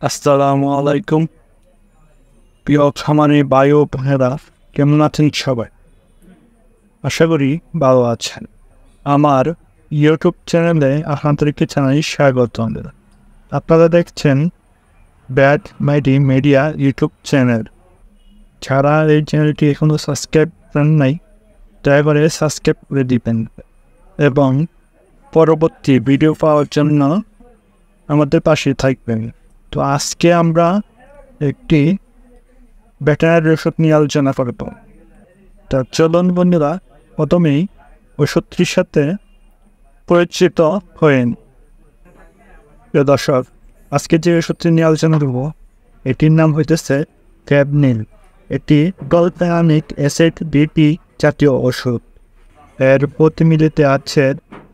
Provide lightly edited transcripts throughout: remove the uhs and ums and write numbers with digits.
আসসালামু আলাইকুম। প্রিয় খামারি ভাই ও বোনেরা, কেমন আছেন সবাই? আশা করি ভালো আছেন। আমার ইউটিউব চ্যানেলে আপনাদেরকে জানাই স্বাগত। আপনারা দেখছেন ব্যাড মাইটি মিডিয়া ইউটিউব চ্যানেল। যারা এই চ্যানেলটি এখনও সাবস্ক্রাইব করেন নাই, দয়া করে সাবস্ক্রাইব করে দিবেন এবং পরবর্তী ভিডিও পাওয়ার জন্য আমাদের পাশে থাকবেন। তো আজকে আমরা একটি ভেটেরিনারি ওষুধ নিয়ে আলোচনা করব। তা চলুন বন্ধুরা, প্রথমেই ওষুধটির সাথে পরিচিত হয়েন। প্রিয় দর্শক, আজকে যে ওষুধটি নিয়ে আলোচনা করব এটির নাম হইতেছে ফেপনিল। এটি ডলফেনামিক অ্যাসিড বিপি জাতীয় ওষুধ। এর প্রতি মিলিতে আছে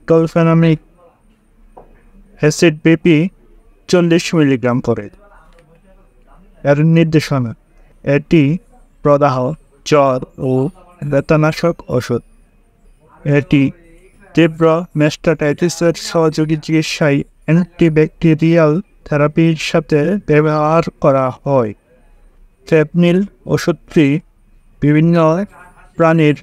ডলফেনামিক অ্যাসিড বিপি 40 মিলিগ্রাম করে। এর নির্দেশনা: এটি প্রদাহ, জ্বর ও ব্যথানাশক ওষুধ। এটি তীব্র ম্যাস্টাটাইটিসের সহযোগী চিকিৎসায় অ্যান্টিব্যাকটেরিয়াল থেরাপির সাথে ব্যবহার করা হয়। ফেপনিল ওষুধটি বিভিন্ন প্রাণীর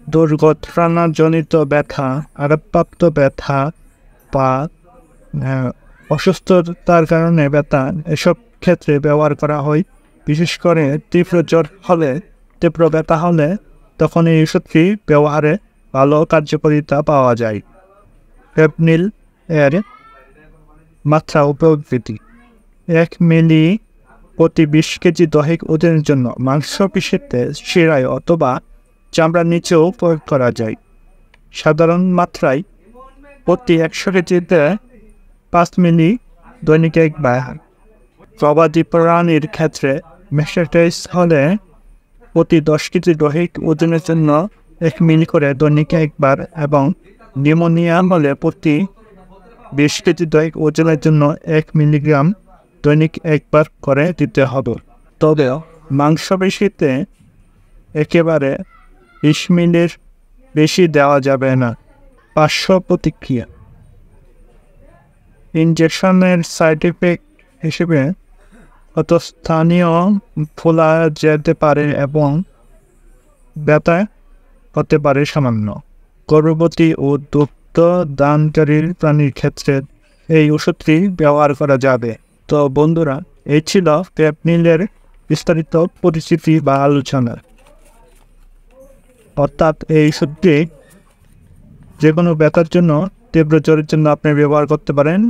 দুর্ঘটনাজনিত ব্যথা, আঘাতপ্রাপ্ত ব্যথা বা অসুস্থতার কারণে ব্যথা, এসব ক্ষেত্রে ব্যবহার করা হয়। বিশেষ করে তীব্র জ্বর হলে, তীব্র ব্যথা হলে তখন এই ওষুধটি ব্যবহারে ভালো কার্যকারিতা পাওয়া যায়। ফেপনিল এর মাত্রা উপস্থিতি: 1 মিলি প্রতি 20 কেজি দৈহিক ওজনের জন্য মাংসপেশিতে, শিরায় অথবা চামড়ার নিচেও প্রয়োগ করা যায়। সাধারণ মাত্রায় প্রতি 100 কেজিতে 5 মিলি দৈনিক একবার। গবাদি প্রাণীর ক্ষেত্রে ম্যাস্টাটাইটিস হলে প্রতি 10 কেজি দৈহিক ওজনের জন্য 1 মিলি করে দৈনিক একবার এবং নিউমোনিয়া হলে প্রতি 20 কেজি দৈহিক ওজনের জন্য 1 মিলিগ্রাম দৈনিক একবার করে দিতে হবে। তবে মাংসপেশিতে একেবারে 20 মিলির বেশি দেওয়া যাবে না। পার্শ্ব প্রতিক্রিয়া: ইনজেকশনের সাইড এফেক্ট হিসেবে স্থানীয় ফোলা যেতে পারে এবং ব্যথা হতে পারে সামান্য। গর্ভবতী ও দুগ্ধ দানকারী প্রাণীর ক্ষেত্রে এই ওষুধটি ব্যবহার করা যাবে। তো বন্ধুরা, এই ছিল ফেপনিলের বিস্তারিত পরিচিতি বা আলোচনা। অর্থাৎ এই ওষুধটি যে কোনো ব্যথার জন্য, তীব্র জ্বরের জন্য আপনি ব্যবহার করতে পারেন,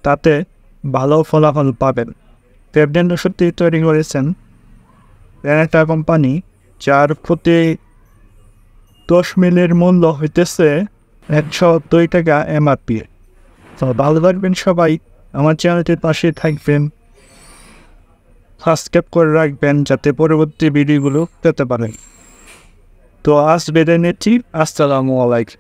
তাতে ভালো ফলাফল পাবেন। ফেপনিল ওষুধটি তৈরি করেছেন রেনেটা কোম্পানি, যার প্রতি 10 মিলির মূল্য হইতেছে 102 টাকা এমআরপি। তো ভালো থাকবেন সবাই, আমার চ্যানেলটির পাশে থাকবেন, সাবস্ক্রাইব করে রাখবেন যাতে পরবর্তী ভিডিওগুলো পেতে পারেন। তো আজ বিদায় নিচ্ছি। আসসালামু আলাইকুম।